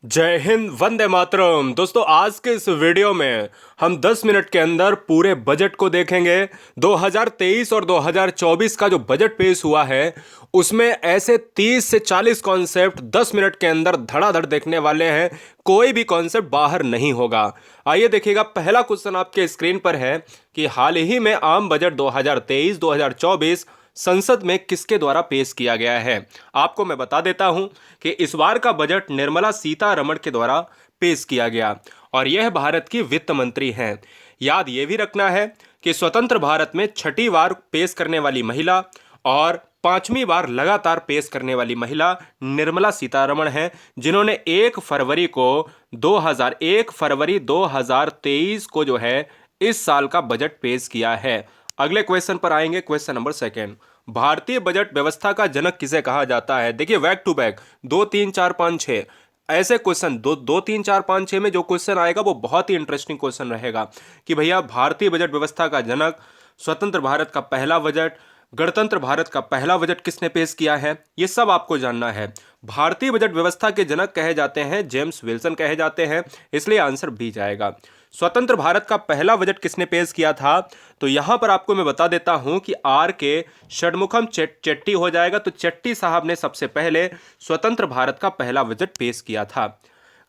जय हिंद, वंदे मातरम। दोस्तों, आज के इस वीडियो में हम 10 मिनट के अंदर पूरे बजट को देखेंगे। 2023 और 2024 का जो बजट पेश हुआ है उसमें ऐसे 30 से 40 कॉन्सेप्ट 10 मिनट के अंदर धड़ाधड़ देखने वाले हैं। कोई भी कॉन्सेप्ट बाहर नहीं होगा। आइए देखिएगा, पहला क्वेश्चन आपके स्क्रीन पर है कि हाल ही में आम बजट 2023-2024 संसद में किसके द्वारा पेश किया गया है। आपको मैं बता देता हूं कि इस बार का बजट निर्मला सीतारमण के द्वारा पेश किया गया और यह भारत की वित्त मंत्री हैं। याद यह भी रखना है कि स्वतंत्र भारत में छठी बार पेश करने वाली महिला और पांचवी बार लगातार पेश करने वाली महिला निर्मला सीतारमण हैं, जिन्होंने 1 फरवरी 2023 को जो है इस साल का बजट पेश किया है। अगले क्वेश्चन पर आएंगे, क्वेश्चन नंबर सेकेंड। भारतीय बजट व्यवस्था का जनक किसे कहा जाता है। देखिए, बैक टू बैक 2 3 4 5 6 ऐसे क्वेश्चन, दो तीन चार पाँच छः में जो क्वेश्चन आएगा वो बहुत ही इंटरेस्टिंग क्वेश्चन रहेगा कि भैया भारतीय बजट व्यवस्था का जनक, स्वतंत्र भारत का पहला बजट, गणतंत्र भारत का पहला बजट किसने पेश किया है, ये सब आपको जानना है। भारतीय बजट व्यवस्था के जनक कहे जाते हैं जेम्स विल्सन कहे जाते हैं, इसलिए आंसर बी जाएगा। स्वतंत्र भारत का पहला बजट किसने पेश किया था, तो यहां पर आपको मैं बता देता हूं कि आर के षणमुखम चेट्टी हो जाएगा। तो चेट्टी साहब ने सबसे पहले स्वतंत्र भारत का पहला बजट पेश किया था।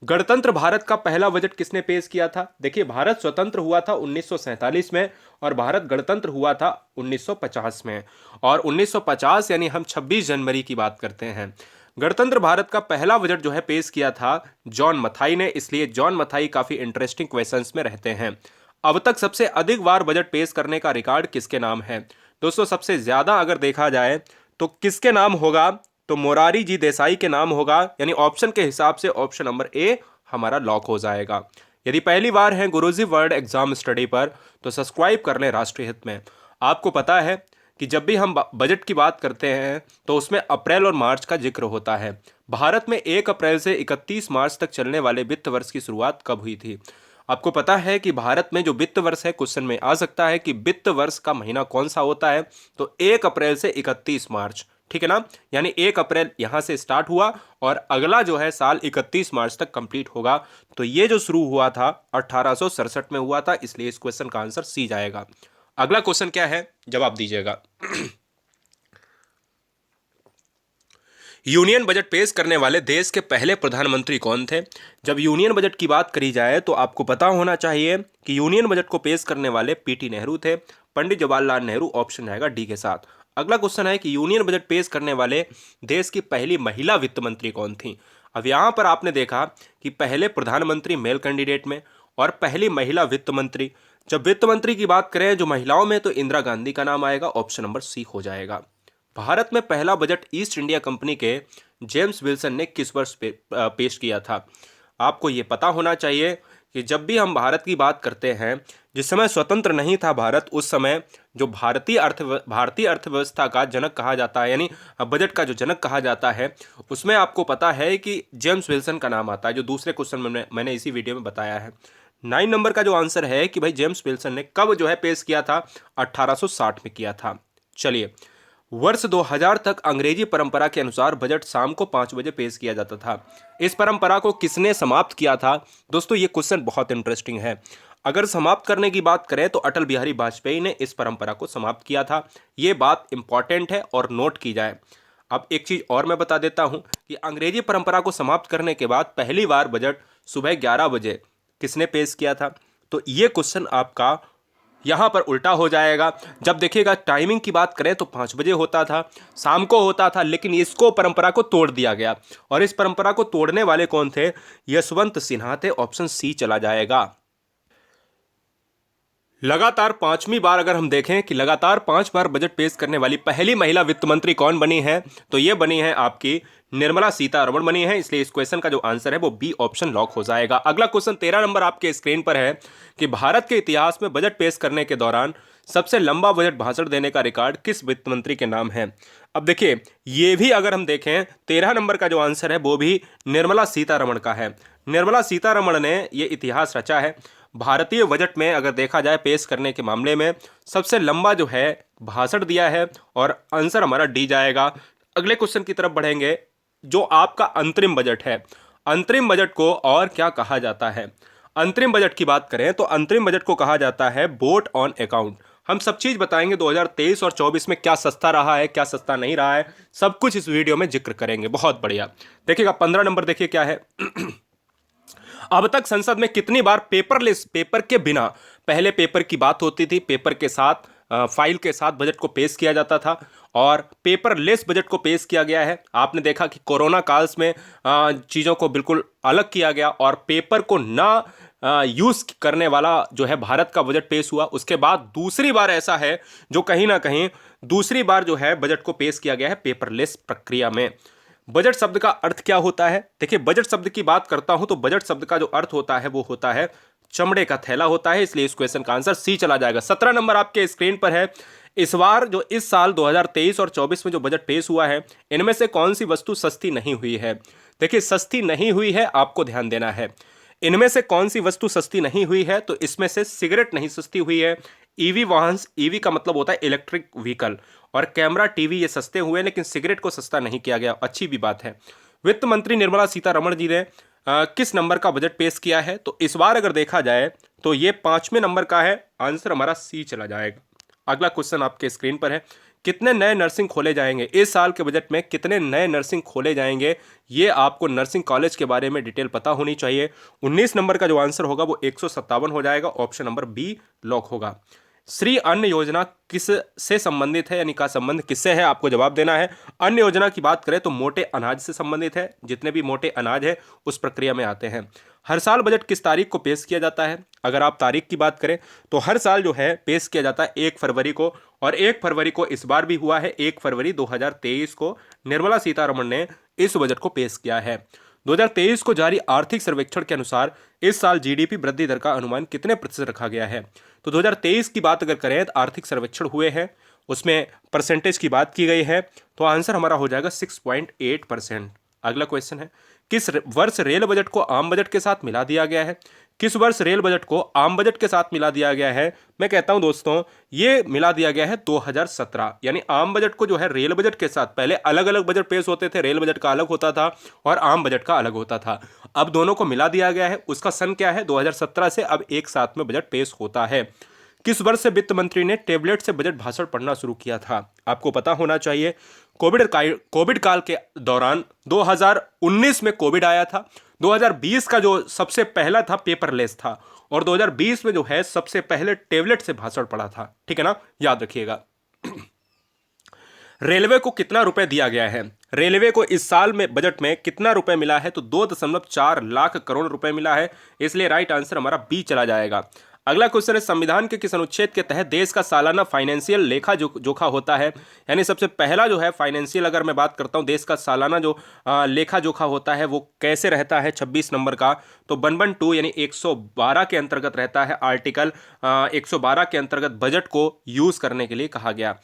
गणतंत्र भारत का पहला बजट किसने पेश किया था। देखिए, भारत स्वतंत्र हुआ था 1947 में और भारत गणतंत्र हुआ था 1950 में, और 1950 यानी हम 26 जनवरी की बात करते हैं। गणतंत्र भारत का पहला बजट जो है पेश किया था जॉन मथाई ने, इसलिए जॉन मथाई काफी इंटरेस्टिंग क्वेश्चंस में रहते हैं। अब तक सबसे अधिक बार बजट पेश करने का रिकॉर्ड किसके नाम है। दोस्तों, सबसे ज्यादा अगर देखा जाए तो किसके नाम होगा, तो मोरारी जी देसाई के नाम होगा, यानी ऑप्शन के हिसाब से ऑप्शन नंबर ए हमारा लॉक हो जाएगा। यदि पहली बार है गुरुजी वर्ल्ड एग्जाम स्टडी पर तो सब्सक्राइब कर लें राष्ट्रीय हित में। आपको पता है कि जब भी हम बजट की बात करते हैं तो उसमें अप्रैल और मार्च का जिक्र होता है। भारत में 1 अप्रैल से 31 मार्च तक चलने वाले वित्त वर्ष की शुरुआत कब हुई थी। आपको पता है कि भारत में जो वित्त वर्ष है, क्वेश्चन में आ सकता है कि वित्त वर्ष का महीना कौन सा होता है, तो 1 अप्रैल से 31 मार्च, ठीक है ना। यानी 1 अप्रैल यहां से स्टार्ट हुआ और अगला जो है साल 31 मार्च तक कंप्लीट होगा। तो ये जो शुरू हुआ था 1867 में हुआ था, इसलिए इस क्वेश्चन का आंसर सी जाएगा। अगला क्वेश्चन क्या है, जवाब दीजिएगा। यूनियन बजट पेश करने वाले देश के पहले प्रधानमंत्री कौन थे। जब यूनियन बजट की बात करी जाए तो आपको पता होना चाहिए कि यूनियन बजट को पेश करने वाले पीटी नेहरू थे। पंडित जवाहरलाल नेहरू ऑप्शन रहेगा डी के साथ। अगला क्वेश्चन है कि यूनियन बजट पेश करने वाले देश की पहली महिला वित्त मंत्री कौन थी। अब यहां पर आपने देखा कि पहले प्रधानमंत्री मेल कैंडिडेट में और पहली महिला वित्त मंत्री। जब वित्त मंत्री की बात करें जो महिलाओं में, तो इंदिरा गांधी का नाम आएगा, ऑप्शन नंबर सी हो जाएगा। भारत में पहला बजट ईस्ट इंडिया कंपनी के जेम्स विल्सन ने किस वर्ष पेश किया था। आपको ये पता होना चाहिए कि जब भी हम भारत की बात करते हैं, जिस समय स्वतंत्र नहीं था भारत, उस समय जो भारतीय अर्थव्यवस्था का जनक कहा जाता है, यानी बजट का जो जनक कहा जाता है, उसमें आपको पता है कि जेम्स विल्सन का नाम आता है, जो दूसरे क्वेश्चन में मैंने इसी वीडियो में बताया है। 9 नंबर का जो आंसर है कि भाई जेम्स विल्सन ने कब जो है पेश किया था, 1860 में किया था। चलिए, वर्ष 2000 तक अंग्रेजी परंपरा के अनुसार बजट शाम को 5 बजे पेश किया जाता था। इस परंपरा को किसने समाप्त किया था। दोस्तों, ये क्वेश्चन बहुत इंटरेस्टिंग है। अगर समाप्त करने की बात करें तो अटल बिहारी वाजपेयी ने इस परंपरा को समाप्त किया था। ये बात इंपॉर्टेंट है और नोट की जाए। अब एक चीज और मैं बता देता हूं कि अंग्रेजी परंपरा को समाप्त करने के बाद पहली बार बजट सुबह 11 बजे किसने पेश किया था। तो ये क्वेश्चन आपका यहां पर उल्टा हो जाएगा। जब देखिएगा टाइमिंग की बात करें तो 5 बजे होता था, शाम को होता था, लेकिन इसको परंपरा को तोड़ दिया गया। और इस परंपरा को तोड़ने वाले कौन थे, यशवंत सिन्हा थे, ऑप्शन सी चला जाएगा। लगातार 5वीं बार अगर हम देखें कि लगातार 5 बार बजट पेश करने वाली पहली महिला वित्त मंत्री कौन बनी है, तो ये बनी है आपकी निर्मला सीतारमण बनी है, इसलिए इस क्वेश्चन का जो आंसर है वो बी ऑप्शन लॉक हो जाएगा। अगला क्वेश्चन 13 नंबर आपके स्क्रीन पर है कि भारत के इतिहास में बजट पेश करने के दौरान सबसे लंबा बजट भाषण देने का रिकॉर्ड किस वित्त मंत्री के नाम है। अब देखिए, ये भी अगर हम देखें 13 नंबर का जो आंसर है वो भी निर्मला सीतारमण का है। निर्मला सीतारमण ने ये इतिहास रचा है। भारतीय बजट में अगर देखा जाए पेश करने के मामले में सबसे लंबा जो है भाषण दिया है, और आंसर हमारा डी जाएगा। अगले क्वेश्चन की तरफ बढ़ेंगे, जो आपका अंतरिम बजट है। अंतरिम बजट को और क्या कहा जाता है? अंतरिम बजट की बात करें तो अंतरिम बजट को कहा जाता है वोट ऑन अकाउंट। हम सब चीज बताएंगे 2023 और 24 में क्या सस्ता रहा है, क्या सस्ता नहीं रहा है, सब कुछ इस वीडियो में जिक्र करेंगे। बहुत बढ़िया। देखिएगा 15 नंबर, देखिए क्या है। अब तक संसद में कितनी बार पेपरलेस, पेपर के बिना, पहले पेपर की बात होती थी, पेपर के साथ फाइल के साथ बजट को पेश किया जाता था, और पेपरलेस बजट को पेश किया गया है। आपने देखा कि कोरोना काल में चीज़ों को बिल्कुल अलग किया गया और पेपर को ना यूज करने वाला जो है भारत का बजट पेश हुआ। उसके बाद दूसरी बार ऐसा है जो कहीं ना कहीं दूसरी बार जो है बजट को पेश किया गया है पेपरलेस प्रक्रिया में। बजट शब्द का अर्थ क्या होता है? देखिए, बजट शब्द की बात करता हूं तो बजट शब्द का जो अर्थ होता है वो होता है चमड़े का थैला होता है, इसलिए इस क्वेश्चन का आंसर सी चला जाएगा। 17 नंबर आपके स्क्रीन पर है। इस बार जो इस साल 2023 और 24 में जो बजट पेश हुआ है, इनमें से कौन सी वस्तु सस्ती नहीं हुई है? देखिए, सस्ती नहीं हुई है, आपको ध्यान देना है। इनमें से कौन सी वस्तु सस्ती नहीं हुई है? तो इसमें से सिगरेट नहीं सस्ती हुई है, ईवी वाहन, ईवी का मतलब होता है इलेक्ट्रिक व्हीकल, और कैमरा, टीवी ये सस्ते हुए, लेकिन सिगरेट को सस्ता नहीं किया गया। अच्छी भी बात है। वित्त मंत्री निर्मला सीतारमण जी ने किस नंबर का बजट पेश किया है? तो इस बार अगर देखा जाए तो ये 5वें नंबर का है। आंसर हमारा सी चला जाएगा। अगला क्वेश्चन आपके स्क्रीन पर है। कितने नए नर्सिंग खोले जाएंगे इस साल के बजट में? कितने नए नर्सिंग खोले जाएंगे, ये आपको नर्सिंग कॉलेज के बारे में डिटेल पता होनी चाहिए। 19 नंबर का जो आंसर होगा वो 157 हो जाएगा। ऑप्शन नंबर बी लॉक होगा। श्री अन्न योजना किस से संबंधित है, यानी का संबंध किससे है, आपको जवाब देना है। अन्न योजना की बात करें तो मोटे अनाज से संबंधित है। जितने भी मोटे अनाज है उस प्रक्रिया में आते हैं। हर साल बजट किस तारीख को पेश किया जाता है? अगर आप तारीख की बात करें तो हर साल जो है पेश किया जाता है 1 फरवरी को, और 1 फरवरी को इस बार भी हुआ है। 1 फरवरी 2023 को निर्मला सीतारमण ने इस बजट को पेश किया है। 2023 को जारी आर्थिक सर्वेक्षण के अनुसार इस साल जीडीपी वृद्धि दर का अनुमान कितने प्रतिशत रखा गया है? तो 2023 की बात अगर करें तो आर्थिक सर्वेक्षण हुए हैं, उसमें परसेंटेज की बात की गई है, तो आंसर हमारा हो जाएगा 6.8%। अगला क्वेश्चन है, किस वर्ष रेल बजट को आम बजट के साथ मिला दिया गया है? किस वर्ष रेल बजट को आम बजट के साथ मिला दिया गया है? मैं कहता हूं दोस्तों, ये मिला दिया गया है 2017, यानी आम बजट को जो है रेल बजट के साथ, पहले अलग अलग बजट पेश होते थे, रेल बजट का अलग होता था और आम बजट का अलग होता था। अब दोनों को मिला दिया गया है। उसका सन क्या है? 2017 से अब एक साथ में बजट पेश होता है। किस वर्ष से वित्त मंत्री ने टेबलेट से बजट भाषण पढ़ना शुरू किया था? आपको पता होना चाहिए। कोविड काल के दौरान 2019 में कोविड आया था। 2020 का जो सबसे पहला था पेपरलेस था, और 2020 में जो है सबसे पहले टेबलेट से भाषण पढ़ा था। ठीक है ना, याद रखिएगा। रेलवे को कितना रुपए दिया गया है? रेलवे को इस साल में बजट में कितना रुपए मिला है? तो 2.4 लाख करोड़ रुपए मिला है, इसलिए राइट आंसर हमारा बी चला जाएगा। अगला क्वेश्चन है, संविधान के किस अनुच्छेद के तहत देश का सालाना फाइनेंशियल लेखा जोखा होता है? यानी सबसे पहला जो है फाइनेंशियल, अगर मैं बात करता हूं देश का सालाना जो लेखा जोखा होता है वो कैसे रहता है? 26 नंबर का, तो 112 यानी 112 के अंतर्गत रहता है। आर्टिकल 112 के अंतर्गत बजट को यूज करने के लिए कहा गया।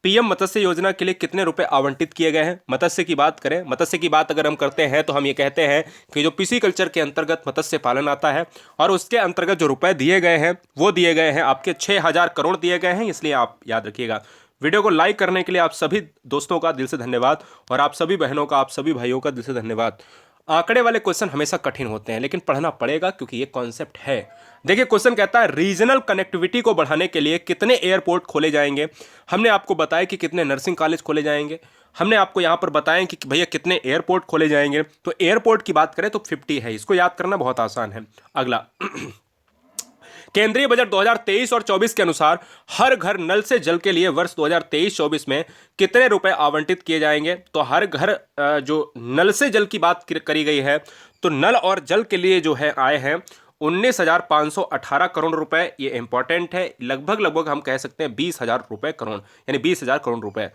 पीएम मत्स्य योजना के लिए कितने रुपए आवंटित किए गए हैं? मत्स्य की बात करें, मत्स्य की बात अगर हम करते हैं तो हम ये कहते हैं कि जो पिसीकल्चर के अंतर्गत मत्स्य पालन आता है, और उसके अंतर्गत जो रुपए दिए गए हैं वो दिए गए हैं आपके 6000 करोड़ दिए गए हैं, इसलिए आप याद रखिएगा। वीडियो को लाइक करने के लिए आप सभी दोस्तों का दिल से धन्यवाद, और आप सभी बहनों का, आप सभी भाइयों का दिल से धन्यवाद। आंकड़े वाले क्वेश्चन हमेशा कठिन होते हैं, लेकिन पढ़ना पड़ेगा क्योंकि ये कॉन्सेप्ट है। देखिए, क्वेश्चन कहता है रीजनल कनेक्टिविटी को बढ़ाने के लिए कितने एयरपोर्ट खोले जाएंगे? हमने आपको बताया कि कितने नर्सिंग कॉलेज खोले जाएंगे। हमने आपको यहां पर बताया कि भैया कितने एयरपोर्ट खोले जाएंगे। तो एयरपोर्ट की बात करें तो 50 है, इसको याद करना बहुत आसान है। अगला केंद्रीय बजट 2023 और 24 के अनुसार हर घर नल से जल के लिए वर्ष 2023-24 में कितने रुपए आवंटित किए जाएंगे? तो हर घर जो नल से जल की बात करी गई है, तो नल और जल के लिए जो है आए हैं 19,518 करोड़ रुपए। ये इंपॉर्टेंट है, लगभग हम कह सकते हैं 20,000 रुपए करोड़, यानी 20,000 करोड़ रुपए।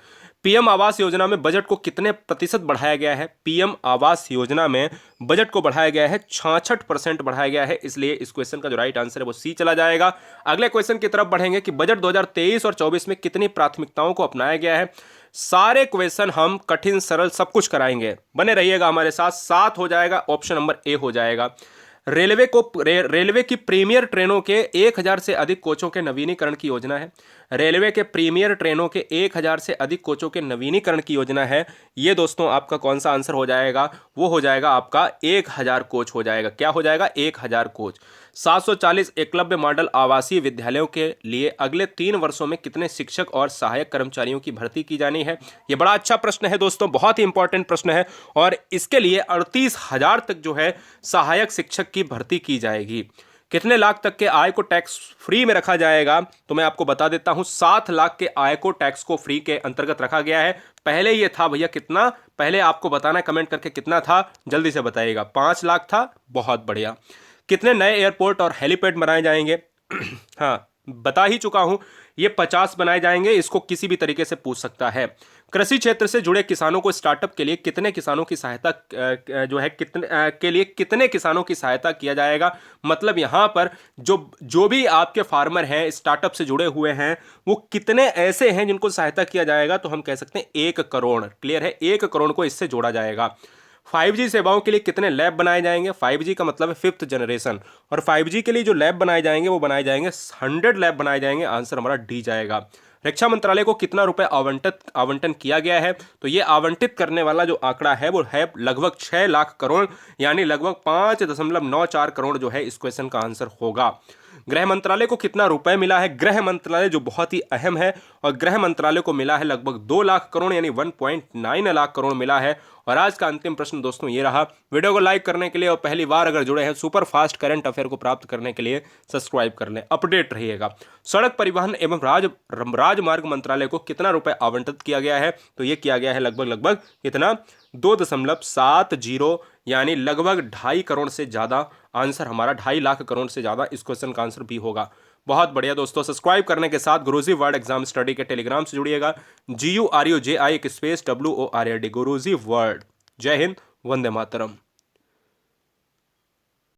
पीएम आवास योजना में बजट को कितने प्रतिशत बढ़ाया गया है? पीएम आवास योजना में बजट को बढ़ाया गया है 66% बढ़ाया गया है, इसलिए इस क्वेश्चन का जो राइट आंसर है वो सी चला जाएगा। अगले क्वेश्चन की तरफ बढ़ेंगे कि बजट 2023 और 24 में कितनी प्राथमिकताओं को अपनाया गया है। सारे क्वेश्चन हम कठिन सरल सब कुछ कराएंगे, बने रहिएगा हमारे साथ। 7 हो जाएगा, ऑप्शन नंबर ए हो जाएगा। रेलवे की प्रीमियर ट्रेनों के 1000 से अधिक कोचों के नवीनीकरण की योजना है। रेलवे के प्रीमियर ट्रेनों के 1000 से अधिक कोचों के नवीनीकरण की योजना है। ये दोस्तों आपका कौन सा आंसर हो जाएगा? वो हो जाएगा आपका 1000 कोच हो जाएगा। क्या हो जाएगा? 1000 कोच। 740 एकलव्य मॉडल आवासीय विद्यालयों के लिए अगले 3 वर्षों में कितने शिक्षक और सहायक कर्मचारियों की भर्ती की जानी है? ये बड़ा अच्छा प्रश्न है दोस्तों, बहुत ही इंपॉर्टेंट प्रश्न है। और इसके लिए 38,000 तक जो है सहायक शिक्षक की भर्ती की जाएगी। कितने लाख तक के आय को टैक्स फ्री में रखा जाएगा? तो मैं आपको बता देता हूं, 7 लाख के आय को टैक्स को फ्री के अंतर्गत रखा गया है। पहले ये था भैया कितना? पहले आपको बताना है कमेंट करके कितना था, जल्दी से बताइएगा। 5 लाख था। बहुत बढ़िया। कितने नए एयरपोर्ट और हेलीपैड बनाए जाएंगे? हाँ, बता ही चुका हूं, ये 50 बनाए जाएंगे। इसको किसी भी तरीके से पूछ सकता है। कृषि क्षेत्र से जुड़े किसानों को स्टार्टअप के लिए कितने किसानों की सहायता जो है कितने के लिए कितने किसानों की सहायता किया जाएगा? मतलब यहां पर जो भी आपके फार्मर हैं, स्टार्टअप से जुड़े हुए हैं, वो कितने ऐसे हैं जिनको सहायता किया जाएगा? तो हम कह सकते हैं 1 करोड़। क्लियर है? 1 करोड़ को इससे जोड़ा जाएगा। 5G सेवाओं के लिए कितने लैब बनाए जाएंगे? 5G का मतलब है 5th जनरेशन। और 5G के लिए जो लैब बनाए जाएंगे वो बनाए जाएंगे 100 लैब बनाए जाएंगे। आंसर हमारा डी जाएगा। रक्षा मंत्रालय को कितना रुपए आवंटन किया गया है? तो ये आवंटित करने वाला जो आंकड़ा है वो है लगभग 6 लाख करोड़, यानी लगभग 5.94 करोड़ जो है इस क्वेश्चन का आंसर होगा। गृह मंत्रालय को कितना रुपए मिला है? गृह मंत्रालय जो बहुत ही अहम है, और गृह मंत्रालय को मिला है लगभग 2 लाख करोड़, यानी 1.9 लाख करोड़ मिला है। और आज का अंतिम प्रश्न दोस्तों ये रहा। वीडियो को लाइक करने के लिए और पहली बार अगर जुड़े हैं सुपर फास्ट करंट अफेयर को प्राप्त करने के लिए सब्सक्राइब कर लें, अपडेट रहिएगा। सड़क परिवहन एवं राजमार्ग मंत्रालय को कितना रुपए आवंटित किया गया है? तो ये किया गया है लगभग कितना? 2.70, यानी लगभग 2.5 करोड़ से ज्यादा। आंसर हमारा 2.5 लाख करोड़ से ज्यादा इस क्वेश्चन का आंसर भी होगा। बहुत बढ़िया दोस्तों, सब्सक्राइब करने के साथ गुरुजी वर्ड एग्जाम स्टडी के टेलीग्राम से जुड़िएगा। GURUJI एक स्पेस WORD, गुरुजी वर्ड। जय हिंद, वंदे मातरम।